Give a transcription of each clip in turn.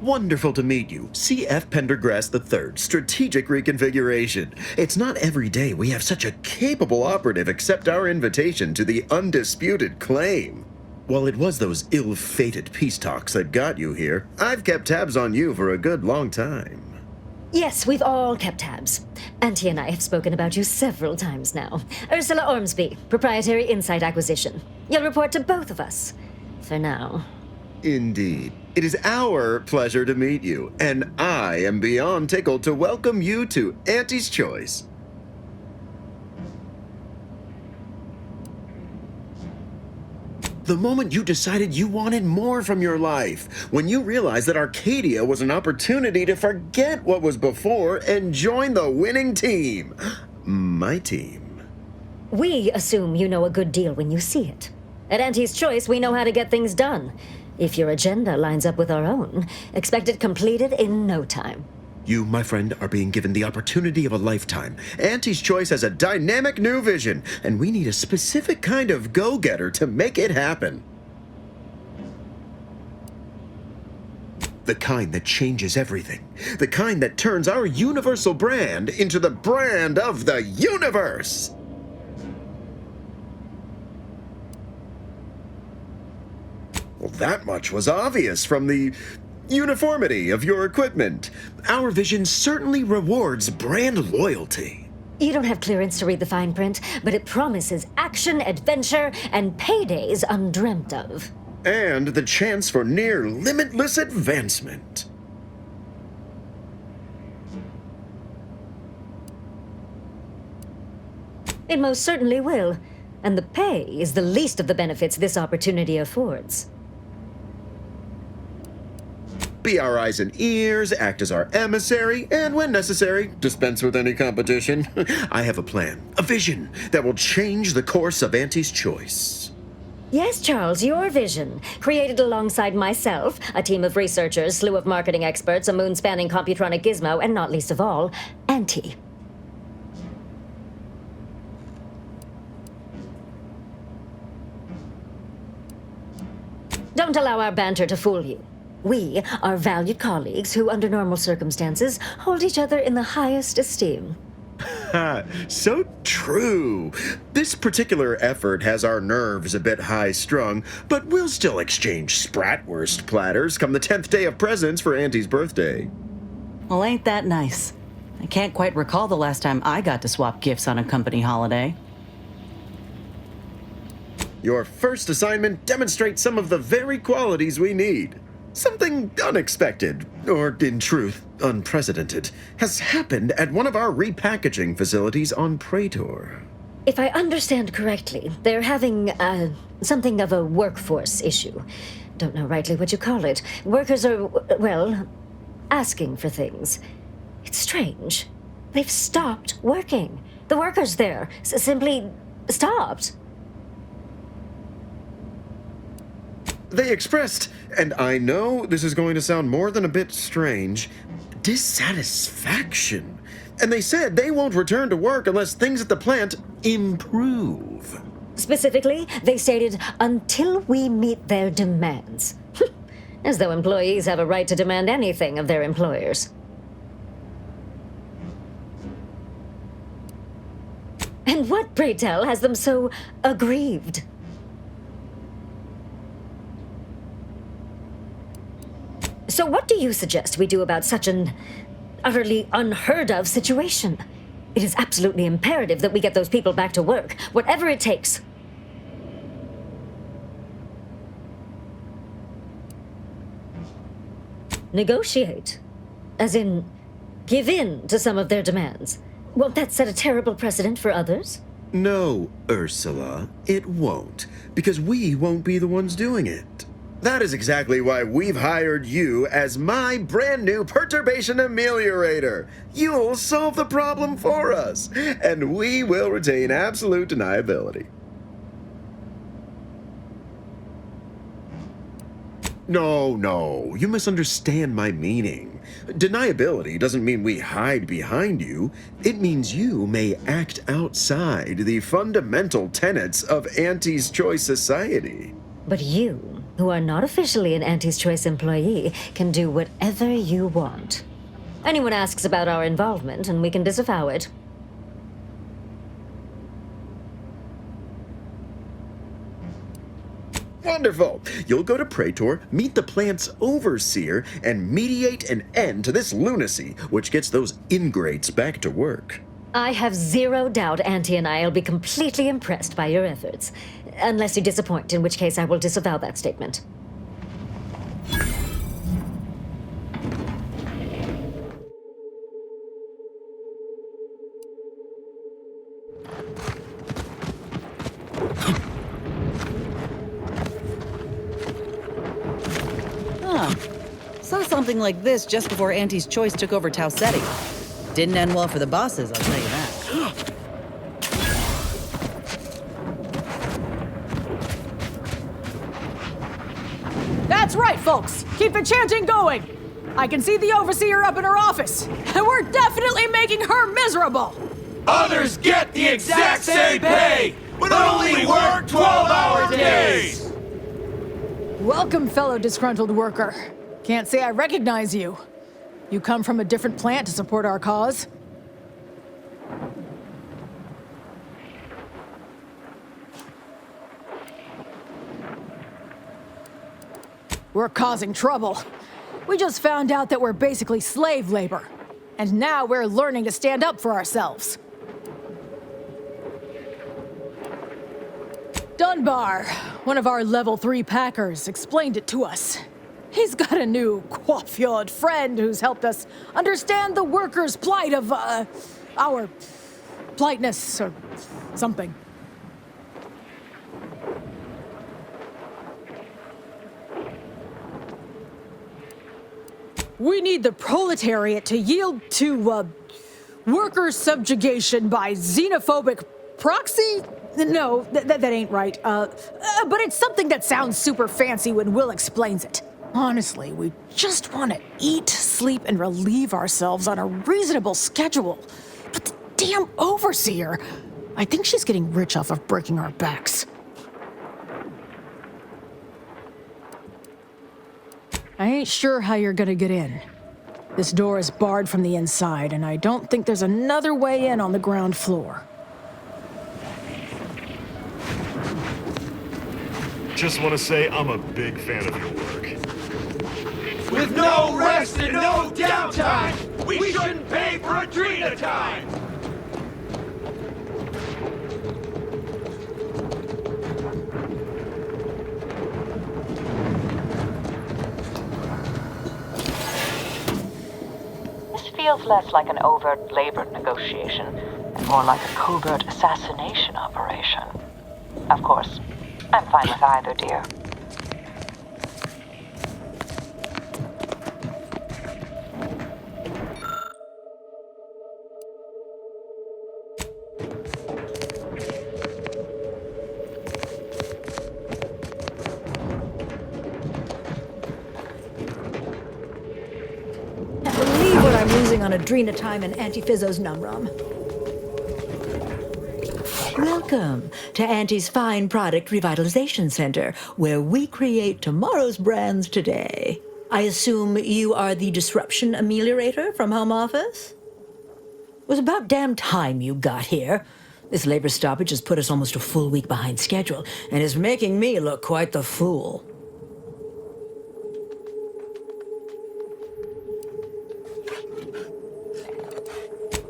Wonderful to meet you, C.F. Pendergrass III, Strategic Reconfiguration. It's not every day we have such a capable operative accept our invitation to the undisputed claim. While it was those ill-fated peace talks that got you here, I've kept tabs on you for a good long time. Yes, we've all kept tabs. Auntie and I have spoken about you several times now. Ursula Ormsby, Proprietary Insight Acquisition. You'll report to both of us. For now. Indeed. It is our pleasure to meet you, and I am beyond tickled to welcome you to Auntie's Choice. The moment you decided you wanted more from your life, when you realized that Arcadia was an opportunity to forget what was before and join the winning team. My team. We assume you know a good deal when you see it. At Auntie's Choice, we know how to get things done. If your agenda lines up with our own, expect it completed in no time. You, my friend, are being given the opportunity of a lifetime. Auntie's Choice has a dynamic new vision, and we need a specific kind of go-getter to make it happen. The kind that changes everything. The kind that turns our universal brand into the brand of the universe. Well, that much was obvious from the uniformity of your equipment. Our vision certainly rewards brand loyalty. You don't have clearance to read the fine print, but it promises action, adventure, and paydays undreamt of. And the chance for near limitless advancement. It most certainly will, and the pay is the least of the benefits this opportunity affords. Be our eyes and ears, act as our emissary, and when necessary, dispense with any competition. I have a plan, a vision, that will change the course of Auntie's Choice. Yes, Charles, your vision, created alongside myself, a team of researchers, slew of marketing experts, a moon-spanning computronic gizmo, and not least of all, Auntie. Don't allow our banter to fool you. We are valued colleagues who, under normal circumstances, hold each other in the highest esteem. So true. This particular effort has our nerves a bit high-strung, but we'll still exchange Spratwurst platters come the 10th day of presents for Auntie's birthday. Well, ain't that nice? I can't quite recall the last time I got to swap gifts on a company holiday. Your first assignment demonstrates some of the very qualities we need. Something unexpected, or in truth, unprecedented, has happened at one of our repackaging facilities on Praetor. If I understand correctly, they're having, something of a workforce issue. Don't know rightly what you call it. Workers are, well, asking for things. It's strange. They've stopped working. The workers there simply stopped. They expressed, and I know this is going to sound more than a bit strange, dissatisfaction. And they said they won't return to work unless things at the plant improve. Specifically, they stated, until we meet their demands. As though employees have a right to demand anything of their employers. And what, pray tell, has them so aggrieved? So what do you suggest we do about such an utterly unheard of situation? It is absolutely imperative that we get those people back to work, whatever it takes. Negotiate. As in, give in to some of their demands. Won't that set a terrible precedent for others? No, Ursula, it won't, because we won't be the ones doing it. That is exactly why we've hired you as my brand new perturbation ameliorator. You'll solve the problem for us, and we will retain absolute deniability. No, you misunderstand my meaning. Deniability doesn't mean we hide behind you. It means you may act outside the fundamental tenets of Auntie's Choice society. But you who are not officially an Auntie's Choice employee, can do whatever you want. Anyone asks about our involvement, and we can disavow it. Wonderful! You'll go to Praetor, meet the plant's overseer, and mediate an end to this lunacy, which gets those ingrates back to work. I have zero doubt Auntie and I will be completely impressed by your efforts. Unless you disappoint, in which case I will disavow that statement. Saw something like this just before Auntie's Choice took over Tau Ceti. Didn't end well for the bosses, I'll tell you that. That's right, folks. Keep the chanting going. I can see the overseer up in her office, and we're definitely making her miserable. Others get the exact same pay, but only work 12-hour days! Welcome, fellow disgruntled worker. Can't say I recognize you. You come from a different plant to support our cause? We're causing trouble. We just found out that we're basically slave labor. And now we're learning to stand up for ourselves. Dunbar, one of our level 3 packers, explained it to us. He's got a new coiffured friend who's helped us understand the workers' plight of, our politeness or something. We need the proletariat to yield to, worker subjugation by xenophobic proxy? No, that ain't right. But it's something that sounds super fancy when Will explains it. Honestly, we just want to eat, sleep, and relieve ourselves on a reasonable schedule. But the damn overseer, I think she's getting rich off of breaking our backs. I ain't sure how you're gonna get in. This door is barred from the inside, and I don't think there's another way in on the ground floor. Just want to say I'm a big fan of your work. With no rest and no downtime, we shouldn't pay for Adrena time! This feels less like an overt labor negotiation and more like a covert assassination operation. Of course, I'm fine with either, dear. Can't believe what I'm losing on Adrena time and Antifizzo's Numrum. Welcome to Auntie's Fine Product Revitalization Center, where we create tomorrow's brands today. I assume you are the disruption ameliorator from home office? It was about damn time you got here. This labor stoppage has put us almost a full week behind schedule and is making me look quite the fool.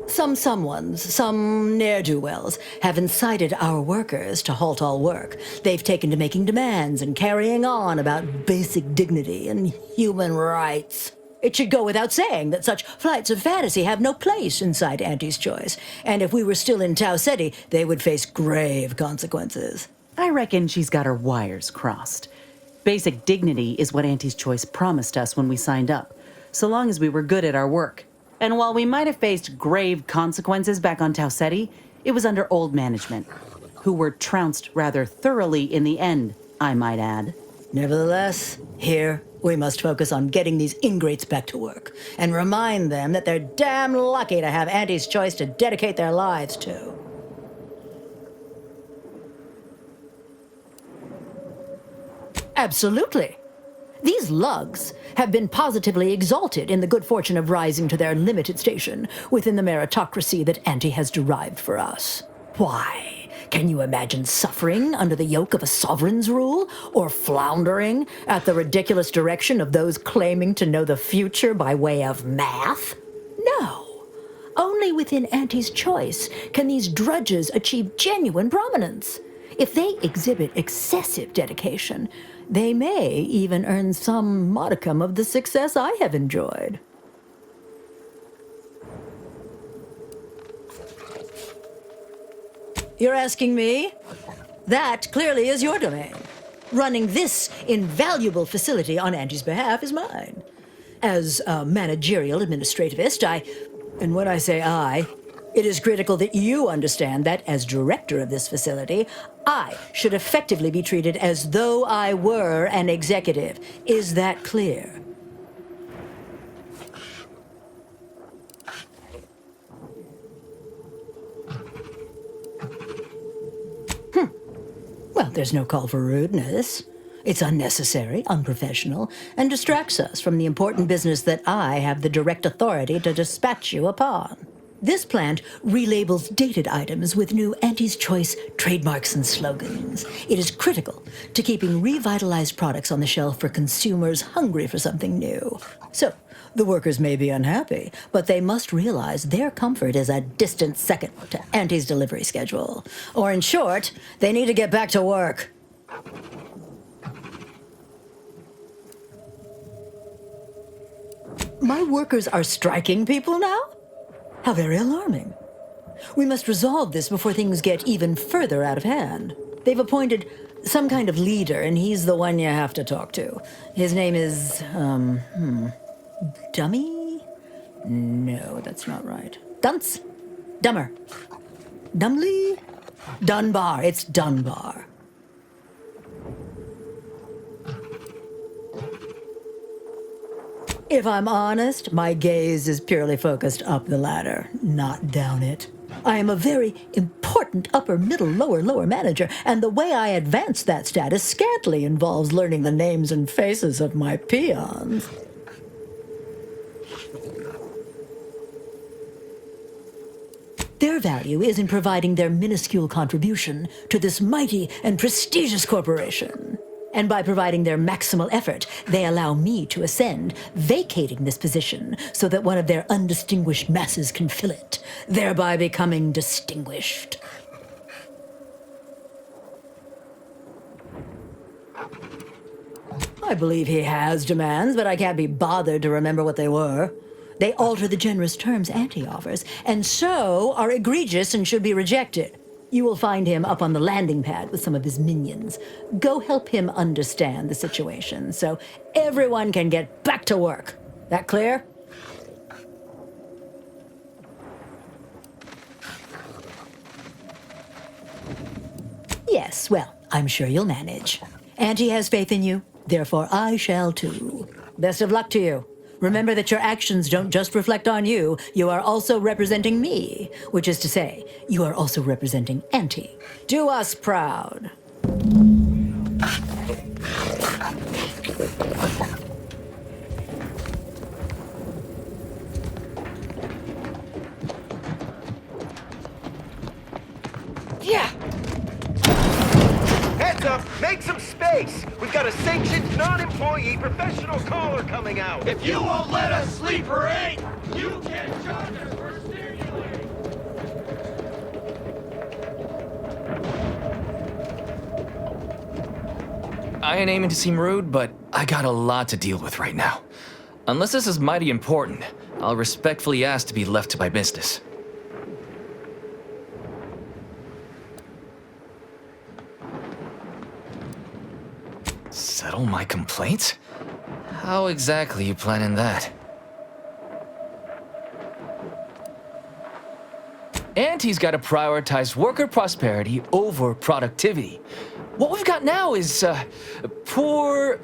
Some ne'er-do-wells, have incited our workers to halt all work. They've taken to making demands and carrying on about basic dignity and human rights. It should go without saying that such flights of fantasy have no place inside Auntie's Choice, and if we were still in Tau Ceti, they would face grave consequences. I reckon she's got her wires crossed. Basic dignity is what Auntie's Choice promised us when we signed up, so long as we were good at our work. And while we might have faced grave consequences back on Tau Ceti, it was under old management, who were trounced rather thoroughly in the end, I might add. Nevertheless, here, we must focus on getting these ingrates back to work, and remind them that they're damn lucky to have Auntie's Choice to dedicate their lives to. Absolutely. These lugs have been positively exalted in the good fortune of rising to their limited station within the meritocracy that Auntie has derived for us. Why? Can you imagine suffering under the yoke of a sovereign's rule, or floundering at the ridiculous direction of those claiming to know the future by way of math? No. Only within Auntie's choice can these drudges achieve genuine prominence. If they exhibit excessive dedication, they may even earn some modicum of the success I have enjoyed. You're asking me? That clearly is your domain. Running this invaluable facility on Auntie's behalf is mine. As a managerial administrativist, and when I say I, it is critical that you understand that as director of this facility, I should effectively be treated as though I were an executive. Is that clear? Well, there's no call for rudeness. It's unnecessary, unprofessional, and distracts us from the important business that I have the direct authority to dispatch you upon. This plant relabels dated items with new Auntie's Choice trademarks and slogans. It is critical to keeping revitalized products on the shelf for consumers hungry for something new. So, the workers may be unhappy, but they must realize their comfort is a distant second to Auntie's delivery schedule. Or in short, they need to get back to work. My workers are striking people now? How very alarming. We must resolve this before things get even further out of hand. They've appointed some kind of leader, and he's the one you have to talk to. His name is, Dummy? No, that's not right. Dunce? Dummer? Dumley? Dunbar. It's Dunbar. If I'm honest, my gaze is purely focused up the ladder, not down it. I am a very important upper, middle, lower manager, and the way I advance that status scantily involves learning the names and faces of my peons. Their value is in providing their minuscule contribution to this mighty and prestigious corporation. And by providing their maximal effort, they allow me to ascend, vacating this position so that one of their undistinguished masses can fill it, thereby becoming distinguished. I believe he has demands, but I can't be bothered to remember what they were. They alter the generous terms Auntie offers, and so are egregious and should be rejected. You will find him up on the landing pad with some of his minions. Go help him understand the situation so everyone can get back to work. That clear? Yes, well, I'm sure you'll manage. Auntie has faith in you, therefore I shall too. Best of luck to you. Remember that your actions don't just reflect on you, you are also representing me, which is to say, you are also representing Auntie. Do us proud. Yeah! Heads up! Make some space! We've got a sanctioned, non-employee professional caller coming out! If you won't let us sleep or eat, you can charge us for stimulating! I ain't aiming to seem rude, but I got a lot to deal with right now. Unless this is mighty important, I'll respectfully ask to be left to my business. Settle my complaints? How exactly you planning that? Auntie's gotta prioritize worker prosperity over productivity. What we've got now is, poor,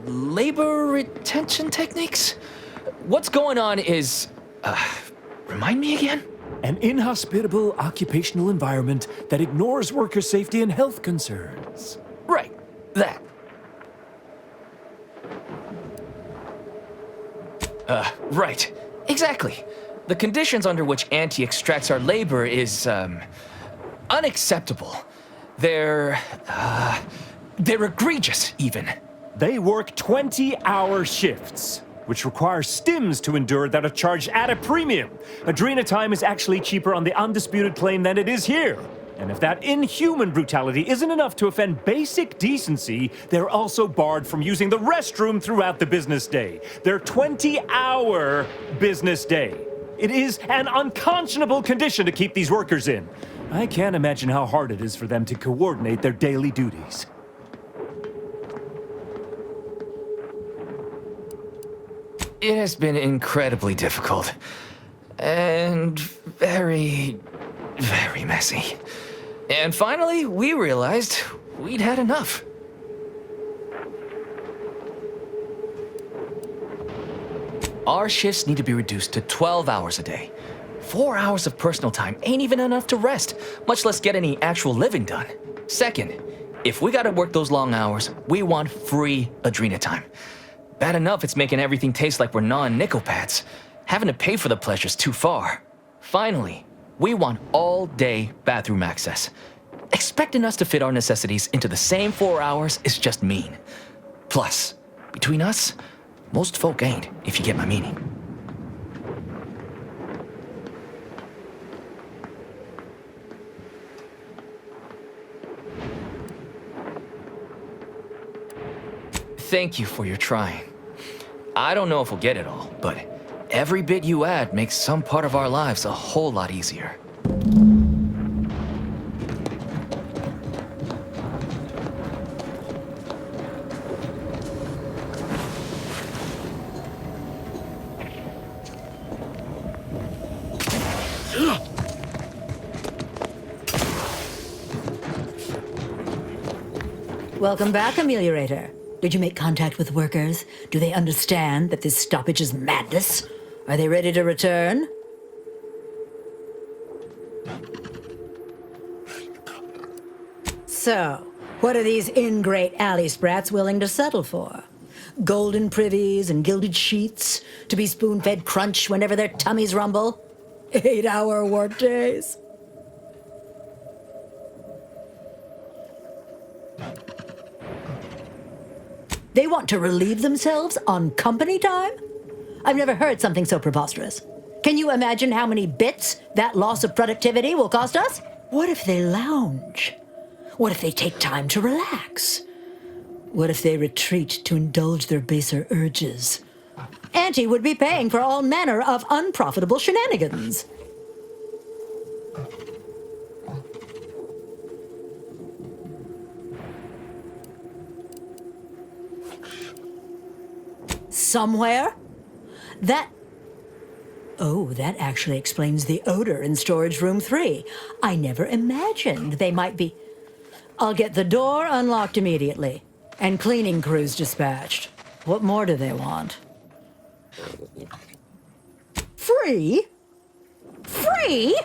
labor retention techniques? What's going on is, remind me again? An inhospitable occupational environment that ignores worker safety and health concerns. Right, that. Right. Exactly. The conditions under which Auntie extracts our labor is, unacceptable. They're egregious, even. They work 20-hour shifts, which requires stims to endure that are charged at a premium. Adrena time is actually cheaper on the undisputed claim than it is here. And if that inhuman brutality isn't enough to offend basic decency, they're also barred from using the restroom throughout the business day. Their 20-hour business day. It is an unconscionable condition to keep these workers in. I can't imagine how hard it is for them to coordinate their daily duties. It has been incredibly difficult. And very, very messy. And finally, we realized we'd had enough. Our shifts need to be reduced to 12 hours a day. 4 hours of personal time ain't even enough to rest, much less get any actual living done. Second, if we gotta work those long hours, we want free Adrena time. Bad enough it's making everything taste like we're gnawing nickel pads. Having to pay for the pleasure's too far. Finally, we want all-day bathroom access. Expecting us to fit our necessities into the same 4 hours is just mean. Plus, between us, most folk ain't, if you get my meaning. Thank you for your trying. I don't know if we'll get it all, but every bit you add makes some part of our lives a whole lot easier. Welcome back, Ameliorator. Did you make contact with workers? Do they understand that this stoppage is madness? Are they ready to return? So, what are these ingrate alley sprats willing to settle for? Golden privies and gilded sheets to be spoon-fed crunch whenever their tummies rumble? 8-hour work days? They want to relieve themselves on company time? I've never heard something so preposterous. Can you imagine how many bits that loss of productivity will cost us? What if they lounge? What if they take time to relax? What if they retreat to indulge their baser urges? Auntie would be paying for all manner of unprofitable shenanigans. Somewhere? That actually explains the odor in storage room 3. I never imagined they might be. I'll get the door unlocked immediately, and cleaning crews dispatched. What more do they want? Free? Free?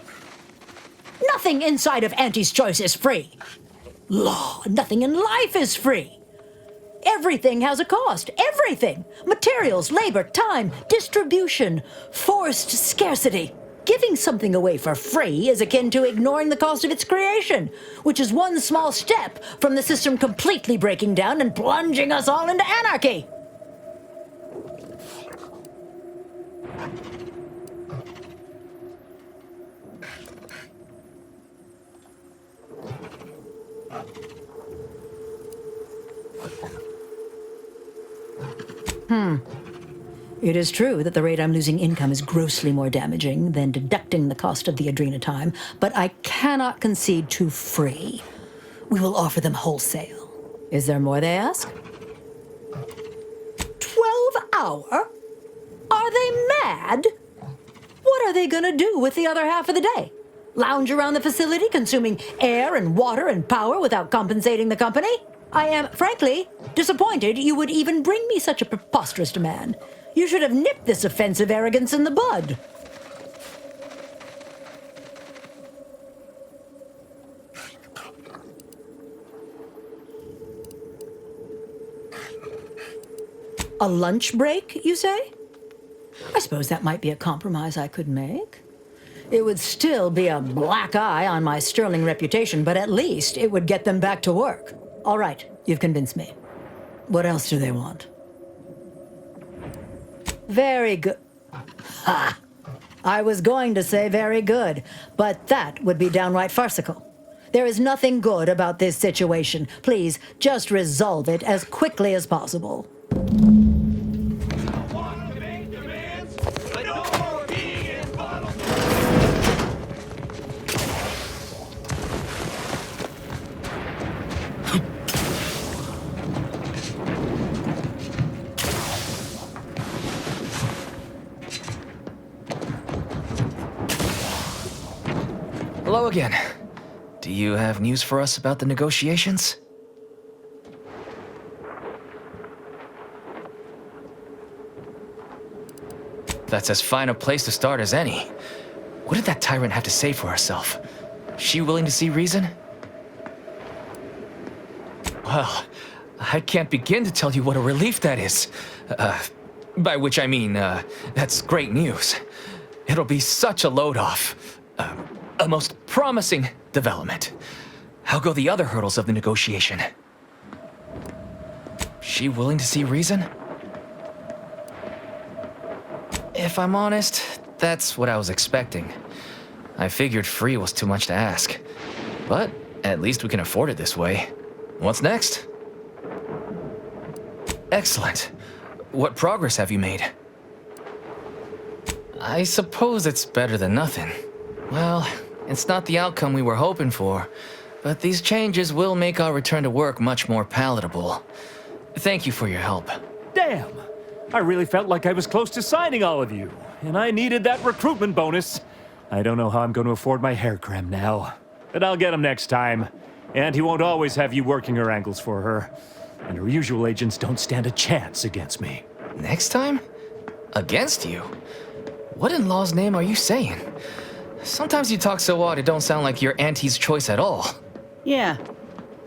Nothing inside of Auntie's Choice is free. Law, nothing in life is free. Everything has a cost. Everything. Materials, labor, time, distribution, forced scarcity. Giving something away for free is akin to ignoring the cost of its creation, which is one small step from the system completely breaking down and plunging us all into anarchy. It is true that the rate I'm losing income is grossly more damaging than deducting the cost of the Adrena time, but I cannot concede to free. We will offer them wholesale. Is there more, they ask? 12 hour? Are they mad? What are they gonna do with the other half of the day? Lounge around the facility consuming air and water and power without compensating the company? I am, frankly, disappointed you would even bring me such a preposterous demand. You should have nipped this offensive arrogance in the bud. A lunch break, you say? I suppose that might be a compromise I could make. It would still be a black eye on my sterling reputation, but at least it would get them back to work. All right, you've convinced me. What else do they want? Very good. Ha! I was going to say very good, but that would be downright farcical. There is nothing good about this situation. Please, just resolve it as quickly as possible. Hello again. Do you have news for us about the negotiations? That's as fine a place to start as any. What did that tyrant have to say for herself? She willing to see reason? Well, I can't begin to tell you what a relief that is. By which I mean, that's great news. It'll be such a load off. A most promising development. How go the other hurdles of the negotiation? She willing to see reason? If I'm honest, that's what I was expecting. I figured free was too much to ask. But at least we can afford it this way. What's next? Excellent. What progress have you made? I suppose it's better than nothing. Well, it's not the outcome we were hoping for, but these changes will make our return to work much more palatable. Thank you for your help. Damn! I really felt like I was close to signing all of you, and I needed that recruitment bonus. I don't know how I'm going to afford my hair creme now, but I'll get him next time. And he won't always have you working her angles for her. And her usual agents don't stand a chance against me. Next time? Against you? What in law's name are you saying? Sometimes you talk so odd it don't sound like you're Auntie's choice at all. Yeah,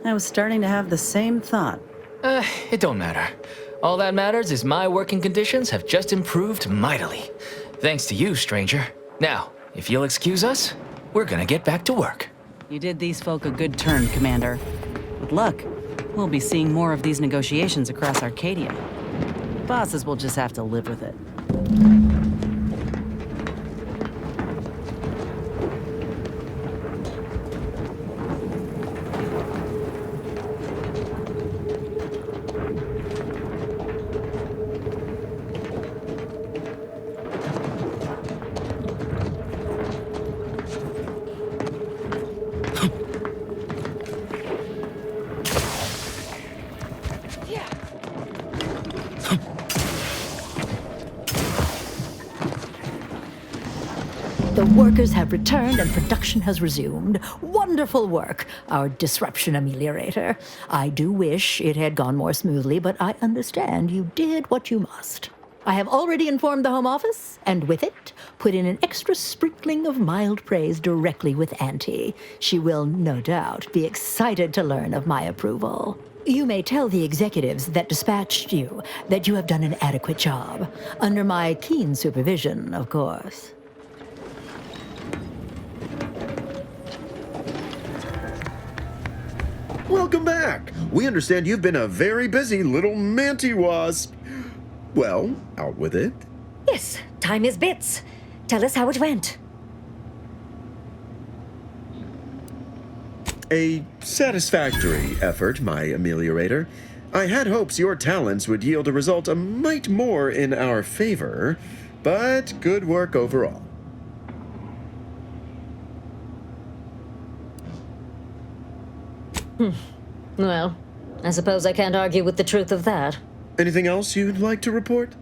I was starting to have the same thought. It don't matter. All that matters is my working conditions have just improved mightily. Thanks to you, stranger. Now, if you'll excuse us, we're gonna get back to work. You did these folk a good turn, Commander. With luck, we'll be seeing more of these negotiations across Arcadia. Bosses will just have to live with it. The workers have returned and production has resumed. Wonderful work, our disruption ameliorator. I do wish it had gone more smoothly, but I understand you did what you must. I have already informed the Home Office, and with it, put in an extra sprinkling of mild praise directly with Auntie. She will, no doubt, be excited to learn of my approval. You may tell the executives that dispatched you that you have done an adequate job. Under my keen supervision, of course. Welcome back. We understand you've been a very busy little manty-wasp. Well, out with it. Yes, time is bits. Tell us how it went. A satisfactory effort, my ameliorator. I had hopes your talents would yield a result a mite more in our favor, but good work overall. Well, I suppose I can't argue with the truth of that. Anything else you'd like to report?